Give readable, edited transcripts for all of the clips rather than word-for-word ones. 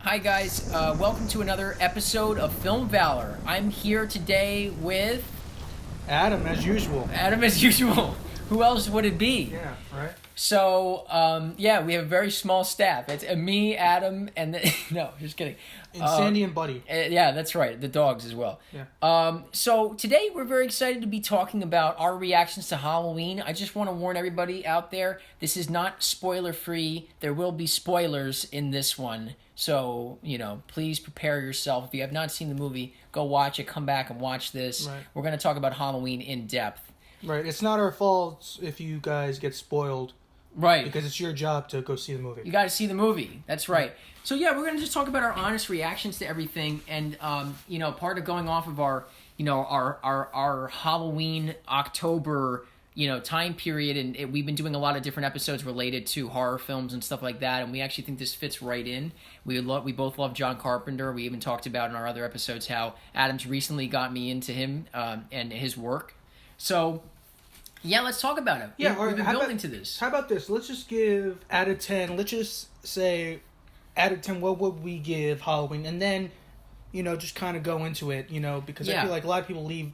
Hi guys, welcome to another episode of Film Valor. I'm here today with Adam, as usual. Adam as usual. Who else would it be? Yeah, right. So, we have a very small staff. It's me, Adam, and no, just kidding. And Sandy and Buddy. Yeah, that's right. The dogs as well. Yeah. So today we're very excited to be talking about our reactions to Halloween. I just want to warn everybody out there, this is not spoiler free. There will be spoilers in this one. So, please prepare yourself. If you have not seen the movie, go watch it, come back and watch this. Right. We're going to talk about Halloween in depth. Right. It's not our fault if you guys get spoiled. Right. Because it's your job to go see the movie. You got to see the movie. That's right. So, we're going to just talk about our honest reactions to everything. And, part of going off of our Halloween, October, time period. And we've been doing a lot of different episodes related to horror films and stuff like that. And we actually think this fits right in. We both love John Carpenter. We even talked about in our other episodes how Adam's recently got me into him and his work. So, let's talk about it. Yeah, we've been building to this. How about this? Let's just give out of 10. Let's just say out of 10, what would we give Halloween? And then, just kind of go into it, because I feel like a lot of people leave,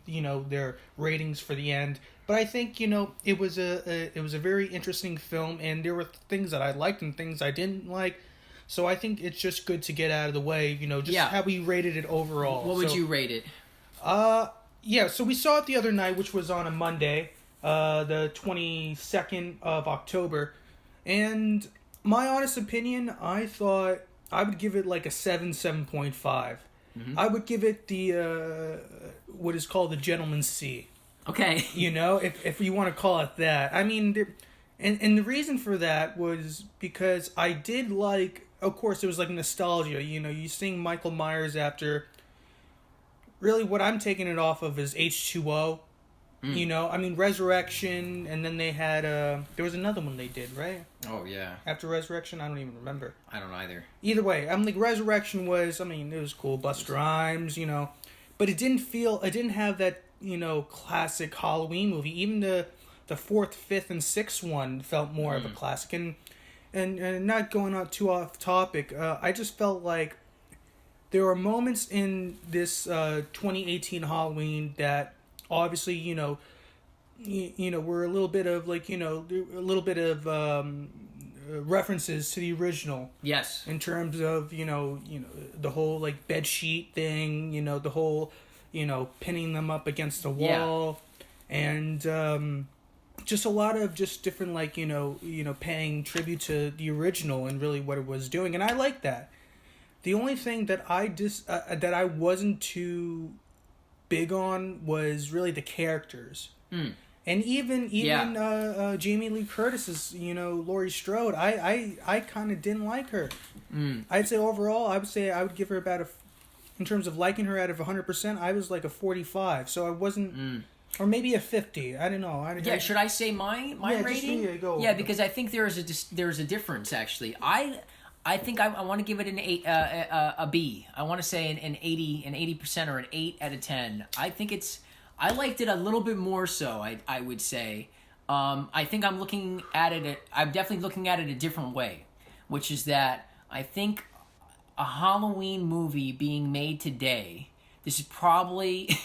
their ratings for the end. But I think, it was a very interesting film, and there were things that I liked and things I didn't like. So I think it's just good to get out of the way, how we rated it overall. What would you rate it? So we saw it the other night, which was on a Monday, the 22nd of October. And my honest opinion, I thought I would give it like a 7.5. Mm-hmm. I would give it the, what is called the Gentleman's C. Okay. If you want to call it that. I mean, and the reason for that was because I did like, of course, it was like nostalgia. You seeing Michael Myers after, really what I'm taking it off of is H2O. Resurrection, and then they had, there was another one they did, right? Oh, yeah. After Resurrection, I don't even remember. I don't either. Either way, Resurrection was, it was cool, Busta Rhymes, but it didn't have that, classic Halloween movie. Even the 4th, 5th, and 6th one felt more of a classic. And not going on too off topic, I just felt like there were moments in this 2018 Halloween that obviously, we're a little bit of references to the original. Yes. In terms of, the whole like bed sheet thing, the whole, pinning them up against the wall, and just a lot of just different paying tribute to the original and really what it was doing, and I like that. The only thing that that I wasn't too big on was really the characters. And even Jamie Lee Curtis's, Laurie Strode, I kind of didn't like her. I'd say overall, I would give her about in terms of liking her out of 100%, I was like a 45. So I wasn't, or maybe a 50. I don't know. Should I say my rating? Go. Because I think there is a difference actually. I think I want to give it an 8, a B. I want to say an 80% or an 8 out of 10. I liked it a little bit more so, I would say. I think I'm definitely looking at it a different way, which is that I think a Halloween movie being made today, this is probably,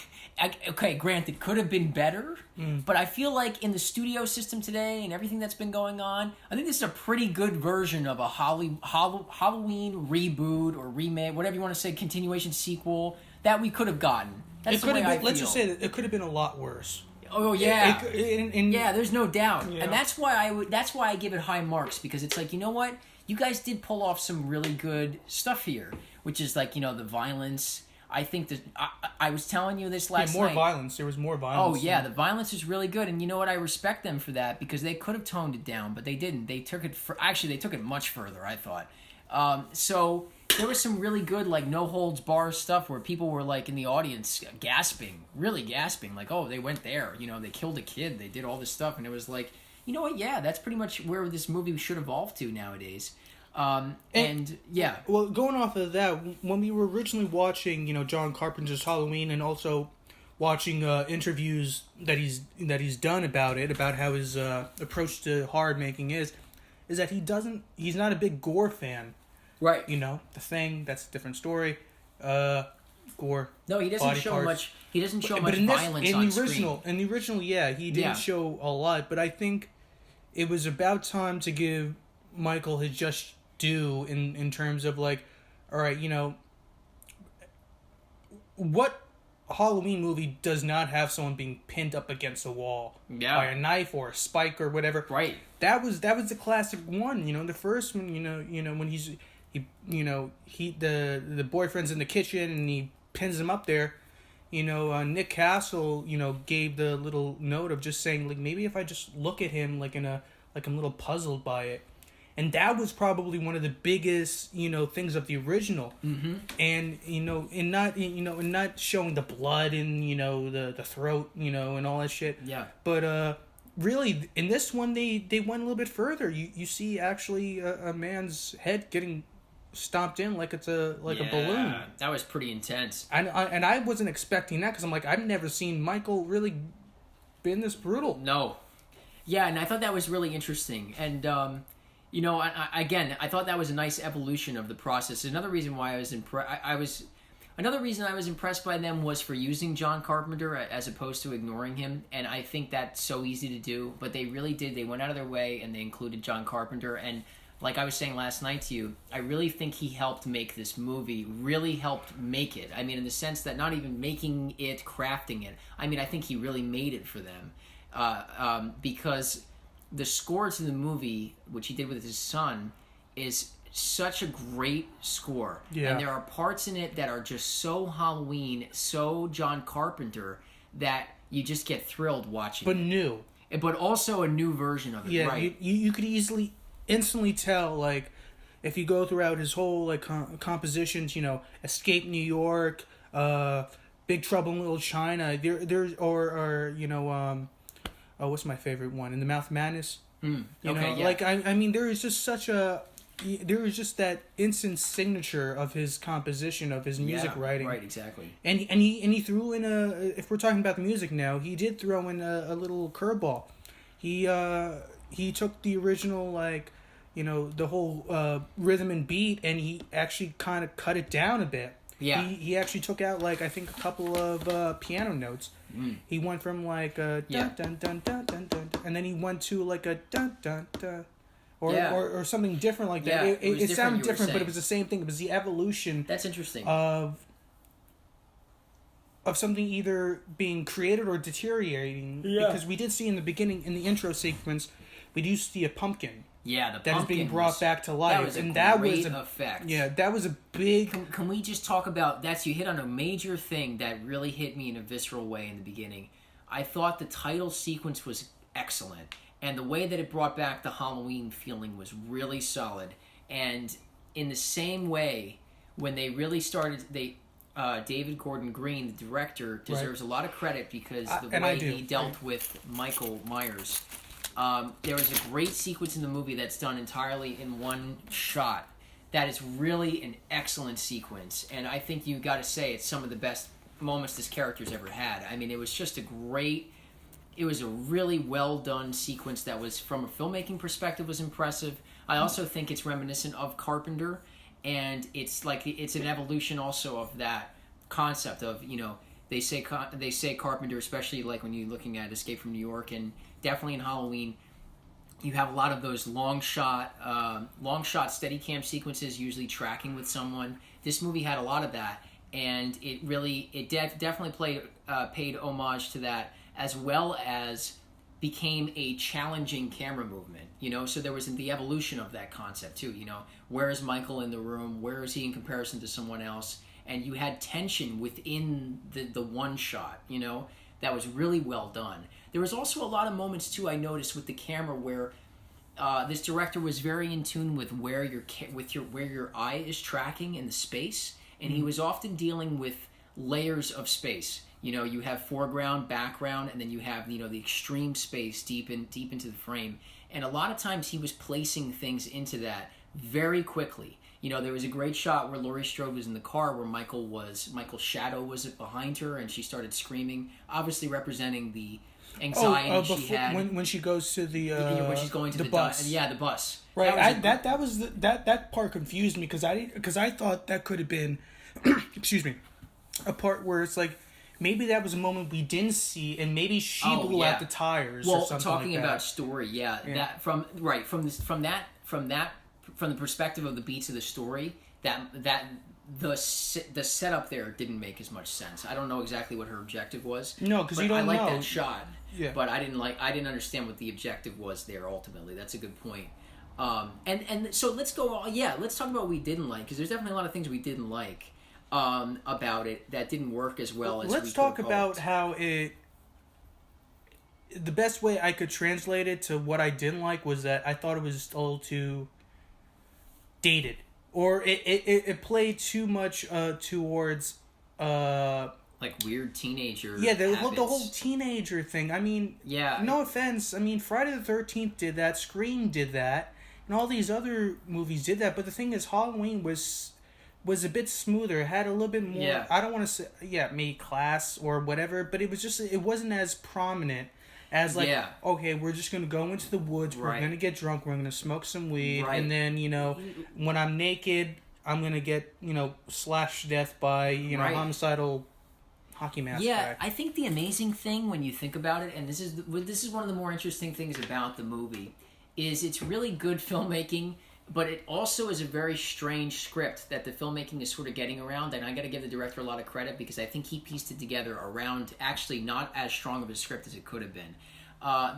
okay, granted, could have been better, but I feel like in the studio system today and everything that's been going on, I think this is a pretty good version of a Halloween reboot or remake, whatever you want to say, continuation, sequel, that we could have gotten. That's the way I feel. Let's just say that it could have been a lot worse. Oh yeah, yeah. There's no doubt, and that's why I give it high marks, because it's like, you know what, you guys did pull off some really good stuff here, which is like, the violence. I think that I was telling you this last night. Violence. There was more violence. Oh yeah, the violence is really good, and you know what? I respect them for that, because they could have toned it down, but they didn't. They took it much further, I thought. So there was some really good no holds bar stuff where people were in the audience really gasping, like, oh, they went there, they killed a kid, they did all this stuff, and it was like, you know what? Yeah, that's pretty much where this movie should evolve to nowadays. Well, going off of that, when we were originally watching, John Carpenter's Halloween, and also watching interviews that he's done about how his approach to horror making is that he's not a big gore fan. Right. You know, The Thing, that's a different story. Gore. No, he doesn't body show parts. much. He doesn't show But much in this, violence in on the original, screen. in the original, yeah, he didn't show a lot. But I think it was about time to give Michael his just due in terms of like, all right, you know, what Halloween movie does not have someone being pinned up against a wall by a knife or a spike or whatever? Right. That was the classic one. You know, the first one. You know when the boyfriend's in the kitchen and he pins him up there. You know, Nick Castle, you know, gave the little note of just saying, like, maybe if I just look at him like I'm a little puzzled by it. And that was probably one of the biggest, you know, things of the original. Mm-hmm. And, you know, in not showing the blood in, you know, the throat, you know, and all that shit. Yeah. But really, in this one, they went a little bit further. You see actually a man's head getting stomped in like it's a balloon. That was pretty intense. And I wasn't expecting that because I'm like, I've never seen Michael really been this brutal. No. Yeah, and I thought that was really interesting. And, you know, I thought that was a nice evolution of the process. Another reason why I was Another reason I was impressed by them was for using John Carpenter as opposed to ignoring him, and I think that's so easy to do, but they really did. They went out of their way, and they included John Carpenter, and like I was saying last night to you, I really think he helped make this movie, really helped make it. I mean, in the sense that not even making it, crafting it. I mean, I think he really made it for them, because the score to the movie, which he did with his son, is such a great score. Yeah. And there are parts in it that are just so Halloween, so John Carpenter, that you just get thrilled watching But it. new. But also a new version of it, Yeah, right? you could instantly tell, like, if you go throughout his whole, like, compositions, you know, Escape New York, Big Trouble in Little China, or you know, what's my favorite one? In the Mouth of Madness. You know, yeah. like I mean, there is just that instant signature of his composition, of his music writing. Right, exactly. And he threw in if we're talking about the music now, he did throw in a little curveball. He took the original, like, you know, the whole rhythm and beat, and he actually kind of cut it down a bit. Yeah. He actually took out, like, I think a couple of piano notes. He went from like a dun dun dun dun dun dun, and then he went to like a dun dun dun, or something different like that. Yeah, it sounded different, but saying. it was the same thing. It was the evolution. That's interesting. Of something either being created or deteriorating. Yeah. Because we did see in the beginning, in the intro sequence, we do see a pumpkin. Yeah, the that is being brought back to life. That was a great effect. Yeah, that was a big... Can we just talk about... You hit on a major thing that really hit me in a visceral way in the beginning. I thought the title sequence was excellent. And the way that it brought back the Halloween feeling was really solid. And in the same way, when they really started... David Gordon Green, the director, deserves a lot of credit because the way he dealt with Michael Myers... there was a great sequence in the movie that's done entirely in one shot. That is really an excellent sequence, and I think you got to say it's some of the best moments this character's ever had. I mean, it was just it was a really well done sequence that was, from a filmmaking perspective, was impressive. I also think it's reminiscent of Carpenter, and it's an evolution also of that concept of, you know, they say Carpenter, especially like when you're looking at Escape from New York, and definitely in Halloween, you have a lot of those long shot steady cam sequences, usually tracking with someone. This movie had a lot of that, and it definitely paid homage to that, as well as became a challenging camera movement. You know, so there was the evolution of that concept too. You know, where is Michael in the room? Where is he in comparison to someone else? And you had tension within the one shot. You know, that was really well done. There was also a lot of moments too, I noticed, with the camera where this director was very in tune with where your eye is tracking in the space, and he was often dealing with layers of space. You know, you have foreground, background, and then you have, you know, the extreme space deep into the frame. And a lot of times he was placing things into that very quickly. You know, there was a great shot where Laurie Strode was in the car where Michael's shadow was behind her, and she started screaming, obviously representing the anxiety she before, had when she goes to the when she's going to the bus. the bus. Right, that part confused me because I thought that could have been, excuse me, a part where it's like maybe that was a moment we didn't see, and maybe she blew out the tires. Or something talking like that. about story, that from the perspective of the beats of the story, the setup there didn't make as much sense. I don't know exactly what her objective was. No, because you don't know. I like that shot, but I didn't understand what the objective was there. Ultimately, that's a good point. And so let's go. Let's talk about what we didn't like, because there's definitely a lot of things we didn't like about it that didn't work as well as. Let's talk about how it. The best way I could translate it to what I didn't like was that I thought it was a little too dated, or it played too much towards like weird teenager. Yeah, the whole teenager thing. I mean, no offense. I mean, Friday the 13th did that. Scream did that. And all these other movies did that, but the thing is, Halloween was a bit smoother. It had a little bit more. Yeah. I don't want to say maybe class or whatever, but it was just it wasn't as prominent as like okay, we're just gonna go into the woods. We're gonna get drunk. We're gonna smoke some weed, and then when I'm naked, I'm gonna get slashed to death by homicidal hockey mask. Yeah, I think the amazing thing when you think about it, and this is one of the more interesting things about the movie, is it's really good filmmaking, but it also is a very strange script that the filmmaking is sort of getting around, and I got to give the director a lot of credit because I think he pieced it together around actually not as strong of a script as it could have been,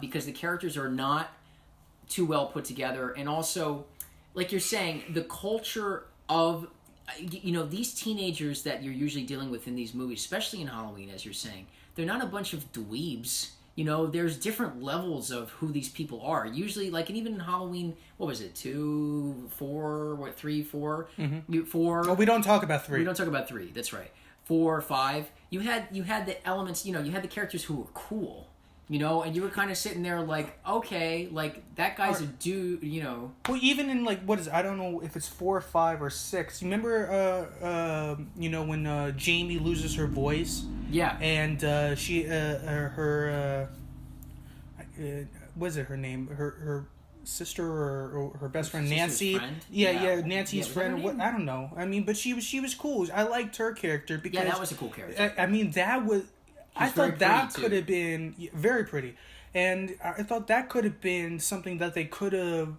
because the characters are not too well put together, and also, like you're saying, the culture of these teenagers that you're usually dealing with in these movies, especially in Halloween, as you're saying, they're not a bunch of dweebs. There's different levels of who these people are. Usually, like, and even in Halloween, what was it, 2, 4, 3, 4? Mm-hmm. 4. Well, we don't talk about 3. We don't talk about 3, that's right. 4, 5. You had the elements, you had the characters who were cool, and you were kind of sitting there like, okay, like, that guy's a dude, Well, even in, like, what is it? I don't know if it's 4, 5, or 6. You remember, when Jamie loses her voice? Yeah. And she, what is it, her name? Her sister or her best friend, Nancy? Friend? Yeah, Nancy's friend. Or what? I don't know. I mean, but she was cool. I liked her character because... Yeah, that was a cool character. I mean, that was... I thought that could have been very pretty, and I thought that could have been something that they could have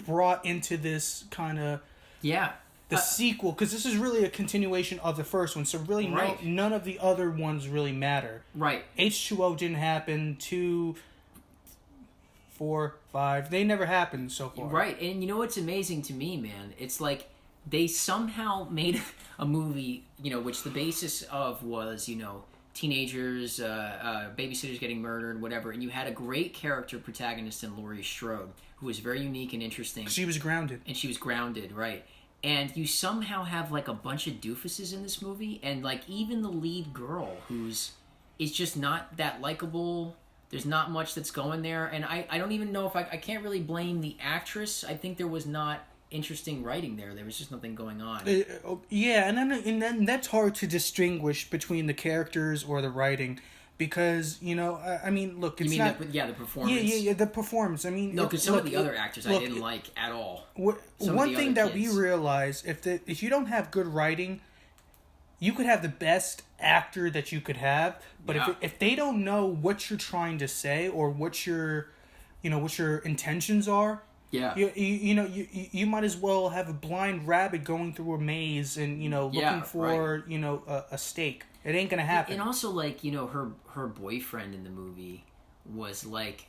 brought into this kind of the sequel, because this is really a continuation of the first one. So really, none of the other ones really matter. Right. H2O didn't happen. 2, 4, 5, they never happened so far. Right, and what's amazing to me, man? It's like they somehow made a movie, which the basis of was, teenagers, babysitters getting murdered, whatever, and you had a great character protagonist in Laurie Strode, who was very unique and interesting. She was grounded. And she was grounded, right. And you somehow have, like, a bunch of doofuses in this movie, and, like, even the lead girl, is just not that likable. There's not much that's going there, and I don't even know if I can't really blame the actress. I think there was not interesting writing there. There was just nothing going on. And then that's hard to distinguish between the characters or the writing, because I mean, look, it's not the performance. Yeah, the performance. I mean, no, because some of the other actors I didn't like at all. One thing that we realize, if you don't have good writing, you could have the best actor that you could have, but if they don't know what you're trying to say or what your intentions are. Yeah. You might as well have a blind rabbit going through a maze and looking for a steak. It ain't gonna happen. And also, like, her boyfriend in the movie was like,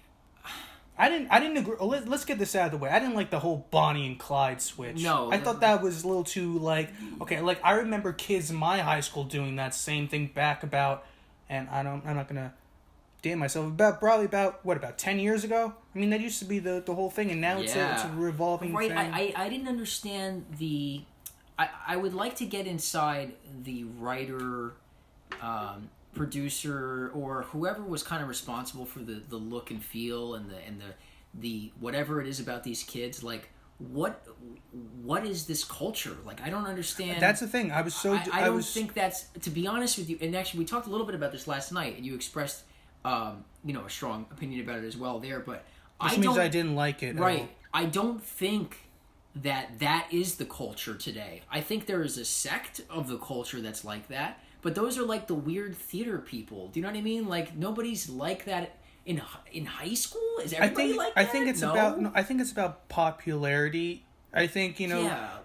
I didn't agree. Let's get this out of the way. I didn't like the whole Bonnie and Clyde switch. No, I thought that was a little too like I remember kids in my high school doing that same thing back about, and I'm not gonna date myself, about 10 years ago. I mean, that used to be the whole thing, and now it's a revolving thing. I didn't understand I would like to get inside the writer, producer, or whoever was kind of responsible for the look and feel and the whatever it is about these kids. Like, what is this culture? Like, I don't understand. That's the thing. I don't think that's, to be honest with you, and actually we talked a little bit about this last night, and you expressed a strong opinion about it as well there. But This means I didn't like it. Right. I don't think that is the culture today. I think there is a sect of the culture that's like that, but those are like the weird theater people. Do you know what I mean? Like nobody's like that in high school. Is everybody like that? I think it's about popularity. I think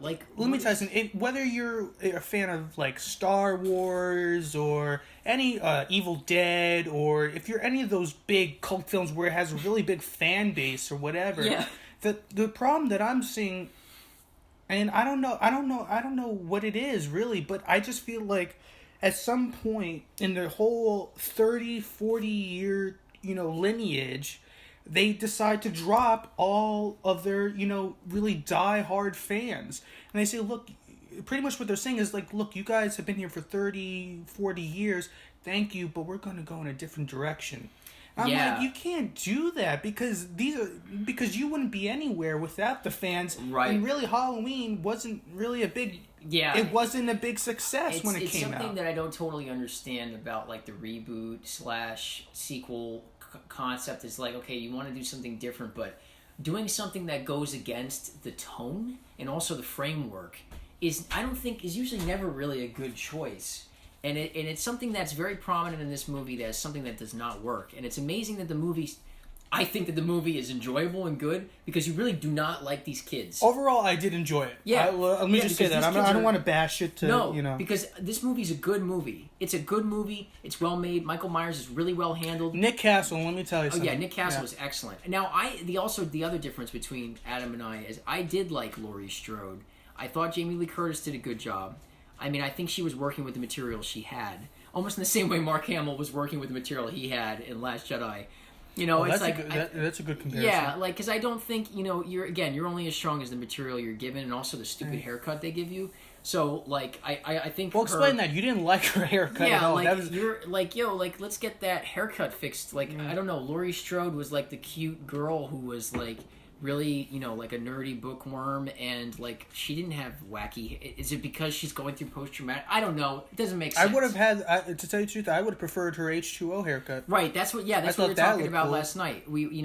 like let me tell you something. Whether you're a fan of like Star Wars or any Evil Dead, or if you're any of those big cult films where it has a really big fan base or whatever, the problem that I'm seeing, and I don't know what it is really, but I just feel like at some point in the whole 30-40 year lineage, they decide to drop all of their, really die-hard fans. And they say, look, pretty much what they're saying is like, look, you guys have been here for 30, 40 years. Thank you, but we're going to go in a different direction. And I'm like, you can't do that because you wouldn't be anywhere without the fans. Right. And really, Halloween wasn't really a big... Yeah. It wasn't a big success when it came out. It's something that I don't totally understand about like the reboot / sequel concept. Is like, okay, you want to do something different, but doing something that goes against the tone and also the framework is usually never really a good choice. And it's something that's very prominent in this movie. That's something that does not work. And it's amazing that I think that the movie is enjoyable and good because you really do not like these kids. Overall, I did enjoy it. Yeah. Let me just say that. I don't want to bash it. Because this movie's a good movie. It's a good movie. It's well made. Michael Myers is really well handled. Nick Castle, let me tell you something. Oh, yeah, Nick Castle was excellent. Now, the other difference between Adam and I is I did like Laurie Strode. I thought Jamie Lee Curtis did a good job. I mean, I think she was working with the material she had. Almost in the same way Mark Hamill was working with the material he had in Last Jedi. It's like... that's a good comparison. Yeah, like, because I don't think, you're only as strong as the material you're given and also the stupid haircut they give you. So, like, I think Well, explain that. You didn't like her haircut at all. Yeah, like, you're like, let's get that haircut fixed. Like, I don't know, Laurie Strode was, like, the cute girl who was, like, really, like a nerdy bookworm, and like she didn't have wacky. Is it because she's going through post-traumatic? I don't know. It doesn't make sense. I would have had, to tell you the truth, I would have preferred her H2O haircut. Right. That's what. Yeah. That's what we were talking about last night. We,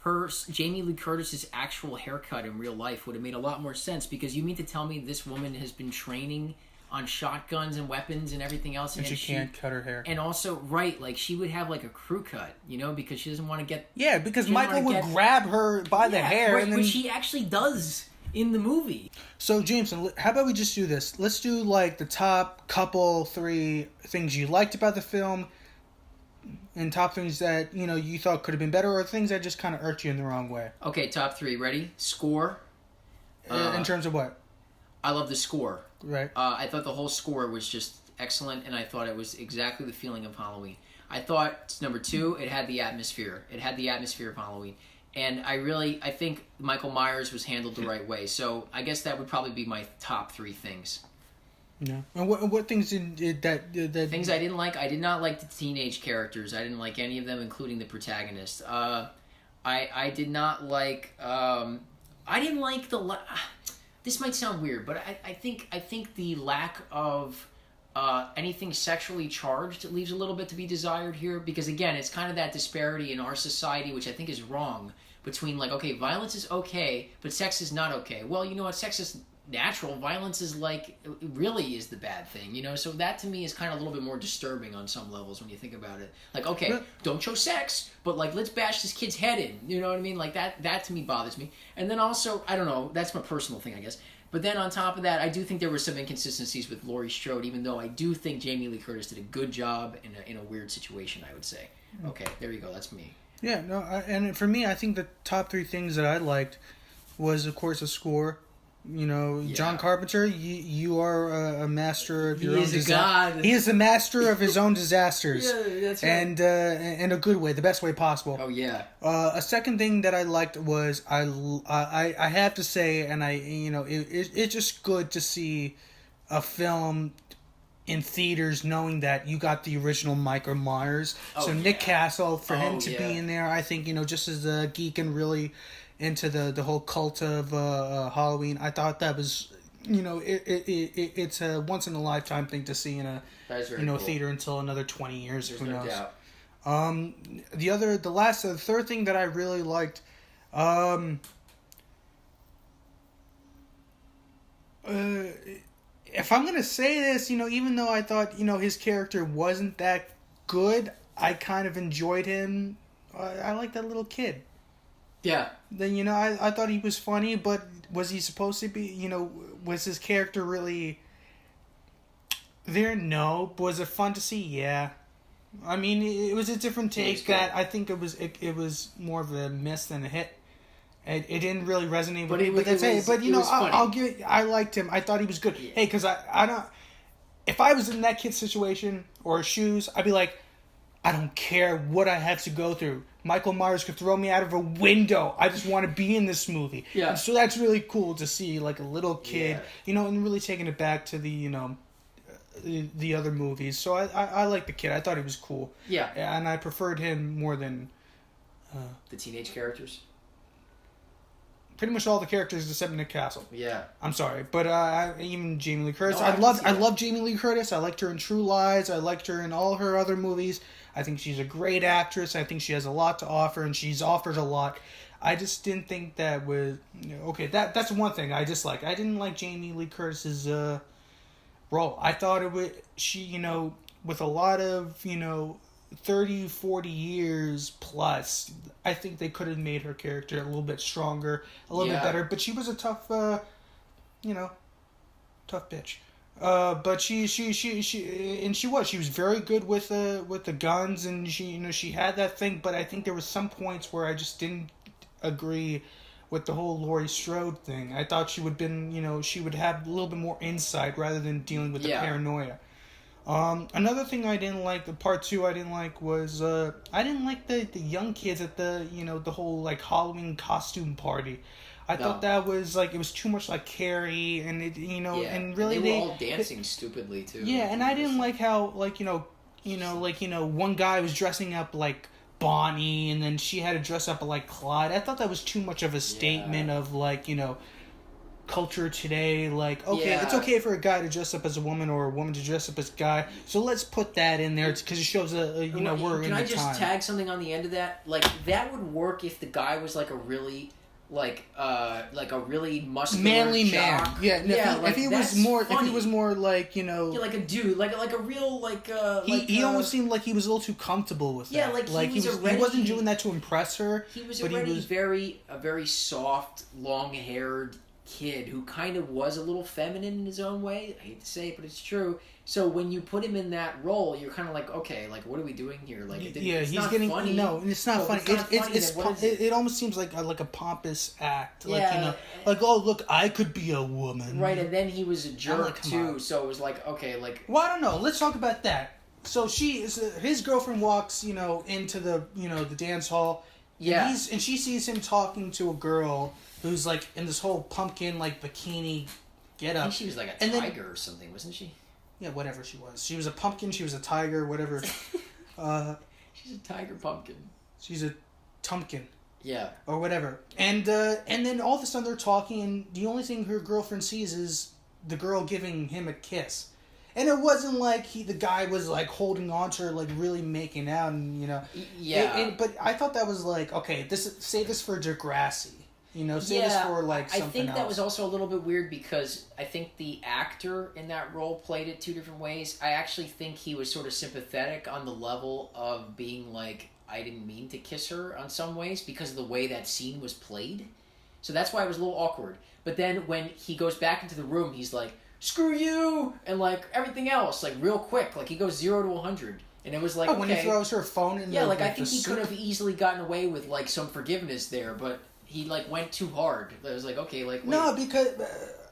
her Jamie Lee Curtis's actual haircut in real life would have made a lot more sense because you mean to tell me this woman has been training on shotguns and weapons and everything else, and she can't cut her hair. And also, right, like she would have like a crew cut, because she doesn't want to get. Yeah, because Michael would grab her by the hair, right, and then which he actually does in the movie. So Jameson, how about we just do this? Let's do like the top 3 things you liked about the film, and top things that you thought could have been better, or things that just kind of irked you in the wrong way. Okay, top 3. Ready? Score. In terms of what? I love the score. Right. I thought the whole score was just excellent, and I thought it was exactly the feeling of Halloween. I thought, number 2, it had the atmosphere. It had the atmosphere of Halloween. And I think Michael Myers was handled the right way. So I guess that would probably be my top 3 things. Yeah. And what things did that... Things I didn't like? I did not like the teenage characters. I didn't like any of them, including the protagonist. I did not like... I didn't like the... This might sound weird, but I think the lack of anything sexually charged leaves a little bit to be desired here, because again, it's kind of that disparity in our society, which I think is wrong, between like, okay, violence is okay, but sex is not okay. Well, you know what? Sex is natural. Violence is like, really is the bad thing, So that to me is kind of a little bit more disturbing on some levels when you think about it. Like, okay, don't show sex, but like, let's bash this kid's head in. You know what I mean? Like that to me bothers me. And then also, I don't know, that's my personal thing, I guess. But then on top of that, I do think there were some inconsistencies with Laurie Strode, even though I do think Jamie Lee Curtis did a good job in a weird situation, I would say. Okay, there you go. That's me. Yeah, no, and for me, I think the top 3 things that I liked was, of course, the score. John Carpenter, you are a master of your own disasters. He is a master of his own disasters. Yeah, that's right. And in a good way, the best way possible. Oh yeah. A second thing that I liked was I have to say, and it's just good to see a film in theaters knowing that you got the original Michael Myers. Nick Castle, for him to be in there, I think just as a geek and really into the whole cult of Halloween. I thought that was, it's a once in a lifetime thing to see in a cool. theater until another 20 years. There's who no knows? The third thing that I really liked, if I'm gonna say this, even though I thought, his character wasn't that good, I kind of enjoyed him. I like that little kid. Yeah. Then, I thought he was funny, but was he supposed to be, was his character really there? No. But was it fun to see? Yeah. I mean, it was a different take that I think it was more of a miss than a hit. It didn't really resonate with me, but that's it. But I liked him. I thought he was good. Yeah. Hey, because I don't. If I was in that kid's situation or shoes, I'd be like, I don't care what I have to go through. Michael Myers could throw me out of a window. I just want to be in this movie. Yeah. And so that's really cool to see, like a little kid, and really taking it back to the the other movies. So I like the kid. I thought he was cool. Yeah. And I preferred him more than the teenage characters. Pretty much all the characters except Nick Castle. Yeah. I'm sorry, but even Jamie Lee Curtis. No, I love Jamie Lee Curtis. I liked her in True Lies. I liked her in all her other movies. I think she's a great actress. I think she has a lot to offer, and she's offered a lot. I just didn't think that was okay. That's one thing I dislike. I didn't like Jamie Lee Curtis's role. I thought she with a lot of 30, 40 years plus, I think they could have made her character a little bit stronger, a little bit better. But she was a tough, tough bitch. But she was very good with the guns, and she had that thing. But I think there was some points where I just didn't agree with the whole Laurie Strode thing. I thought she would have a little bit more insight rather than dealing with the paranoia. Another thing I didn't like, the part 2 I didn't like was, I didn't like the young kids at the whole, like, Halloween costume party. I thought that was, like, it was too much like Carrie, and it, and really and they were all dancing stupidly, too. Yeah, and I didn't like how, like, one guy was dressing up like Bonnie, and then she had to dress up like Clyde. I thought that was too much of a statement of, like, culture today, like, okay, it's okay for a guy to dress up as a woman or a woman to dress up as a guy, so let's put that in there because it shows we're in the time. Can I just tag something on the end of that? Like, that would work if the guy was like a really like a really muscular manly jock. Man. Yeah, if he was more like like a dude, like a real he almost seemed like he was a little too comfortable with that. Yeah, like he wasn't doing that to impress her. He was a very soft, long-haired kid who kind of was a little feminine in his own way. I hate to say it, but it's true. So when you put him in that role, you're kind of like, okay, like, what are we doing here? Like, it's not funny. No, it's not funny. It almost seems like a pompous act. Like, like, oh, look, I could be a woman. Right, and then he was a jerk too. So it was like, okay, like. Well, I don't know. Let's talk about that. So his girlfriend walks, into the the dance hall. Yeah. And she sees him talking to a girl who's like in this whole pumpkin like bikini get up. I think she was like a tiger or something, wasn't she? Yeah, whatever she was. She was a pumpkin, she was a tiger, whatever. She's a tiger pumpkin. She's a tumpkin. Yeah. Or whatever. And then all of a sudden they're talking, and the only thing her girlfriend sees is the girl giving him a kiss. And it wasn't like the guy was like holding on to her, like really making out, and Yeah. But I thought that was like, okay, save this for Degrassi. Save this for like something else. I think that was also a little bit weird because I think the actor in that role played it two different ways. I actually think he was sort of sympathetic on the level of being like, I didn't mean to kiss her on some ways because of the way that scene was played. So that's why it was a little awkward. But then when he goes back into the room, he's like, screw you! And like everything else, like real quick. Like he goes 0 to 100. And it was like, when he throws her phone in I think he could have easily gotten away with like some forgiveness there, but he like went too hard. It was like, okay, like wait. No, because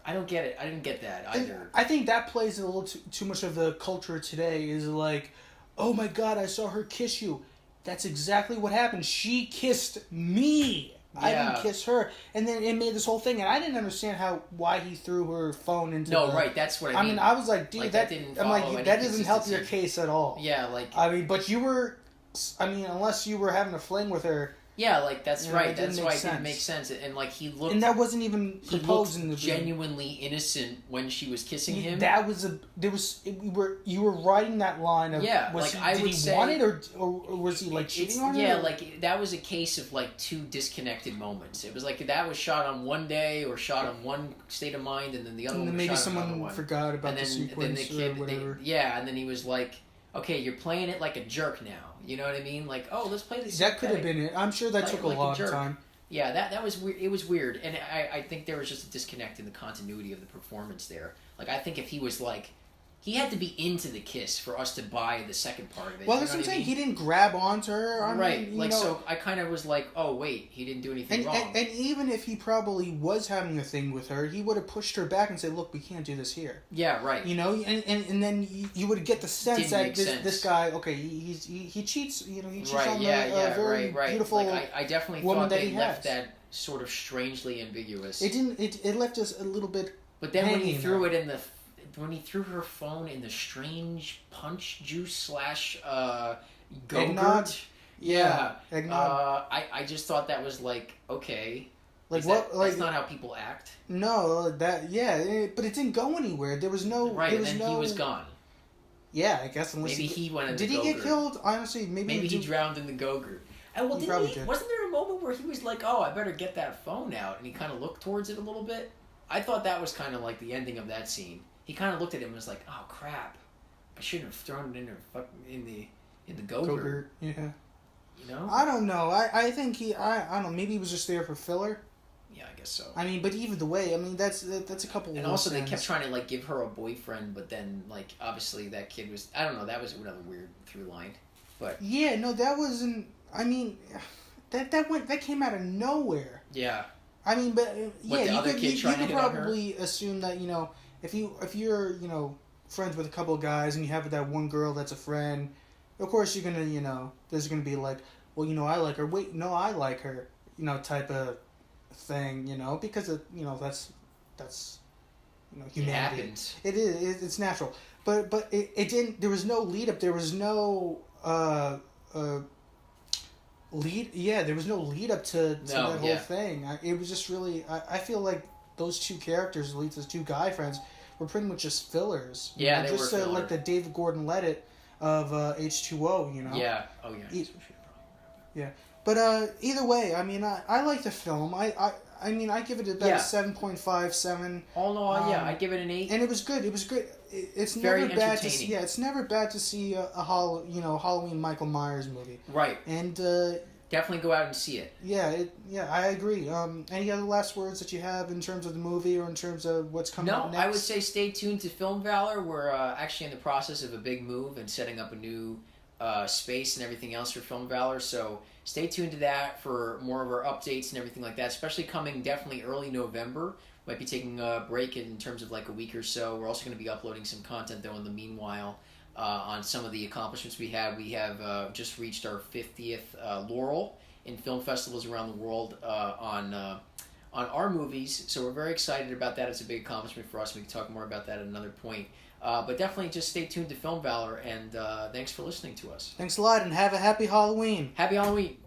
I don't get it. I didn't get that either. I think that plays a little too much of the culture today. Is like, oh my god, I saw her kiss you. That's exactly what happened. She kissed me. Yeah. I didn't kiss her, and then it made this whole thing, and I didn't understand why he threw her phone into. No, right. That's what I mean. I was like, dude, like, that didn't. I'm like, that doesn't help your case at all. Yeah, like. But you were, unless you were having a fling with her. Yeah, like that's right. It didn't That's make why it sense. didn't make sense. And like he looked, And that wasn't even he proposed in the looked genuinely innocent when she was kissing him. That was you were writing that line of Yeah, was like he, I did would he say, want it or was he like cheating on her? Yeah, like that was a case of like two disconnected moments. It was like that was shot on one day or shot on one state of mind, and then the other and one then was shot maybe on another someone one. forgot about And the then sequence the kid, or whatever. and then he was like, "Okay, you're playing it like a jerk now." You know what I mean? Like, oh, let's play this. That could have been it. I'm sure that Play took it a like a lot of jerk. time. Yeah, that was weird. It was weird, and I think there was just a disconnect in the continuity of the performance there. Like, I think if he was like, he had to be into the kiss for us to buy the second part of it. Well, you that's know what I'm saying. I mean? He didn't grab onto her. Right. You like, know, so I kind of was like, oh wait, he didn't do anything wrong. And even if he probably was having a thing with her, he would have pushed her back and said, "Look, we can't do this here." Yeah. Right. You know, and then you would get the sense Didn't that make this guy, okay, he cheats. You know, he cheats on a very beautiful Like, I definitely woman thought that they he left has. that sort of strangely ambiguous. It didn't. It left us a little bit. But then when he hanging threw there. it in the, when he threw her phone in the strange punch juice slash Eggnog? Go-Gurt. Yeah. Eggnog. I just thought that was like, okay. Like Is what? that, Like that's not how people act. no, but it didn't go anywhere. There was no. Right, There and was then no, he was gone. Yeah, I guess unless Maybe he went in did the he get Go-Gurt. killed? Honestly, maybe He drowned in the Go-Gurt. And well, He probably didn't he? did. Wasn't there a moment where he was like, "Oh, I better get that phone out," and he kind of looked towards it a little bit? I thought that was kind of like the ending of that scene. He kind of looked at him and was like, "Oh crap, I shouldn't have thrown it in the Go-Gurt." Go-Gurt. Yeah. You know? I don't know. I think I don't know. Maybe he was just there for filler. Yeah, I guess so. I mean, but either the way, I mean, that's a couple. And also, they kept trying to like give her a boyfriend, but then like obviously that kid was, I don't know, that was another weird through line. But yeah, no, that wasn't. I mean, that came out of nowhere. yeah, I mean, but What, the yeah, other kid you trying to could hit on her? probably assume that if you're friends with a couple of guys and you have that one girl that's a friend, of course you're gonna there's gonna be like, well, I like her. Wait, no, I like her. Type of thing. Because that's humanity. it happens. It is. It's natural. But it didn't. There was no lead up. There was no lead. Yeah, there was no lead up to that whole thing. It was just really. I feel like those two characters, at least those two guy friends, were pretty much just fillers. Yeah, they just were filler. like the David Gordon Levitt of H2O. Yeah. Oh yeah. Yeah. But either way, I mean, I like the film. I mean, I give it about a 7.5, 7. Oh no, yeah, I give it an 8. And it was good. It was good. It's Very never bad to entertaining. see. Yeah, it's never bad to see a Halloween Michael Myers movie. Right. And Definitely go out and see it. yeah, I agree. Any other last words that you have in terms of the movie or in terms of what's coming up next? I would say stay tuned to Film Valor. We're actually in the process of a big move and setting up a new space and everything else for Film Valor. So stay tuned to that for more of our updates and everything like that, especially coming definitely early November. Might be taking a break in terms of like a week or so. We're also going to be uploading some content though in the meanwhile on some of the accomplishments we have. We have just reached our 50th laurel in film festivals around the world on our movies. So we're very excited about that. It's a big accomplishment for us. We can talk more about that at another point. But definitely just stay tuned to Film Valor, and thanks for listening to us. Thanks a lot, and have a happy Halloween. Happy Halloween.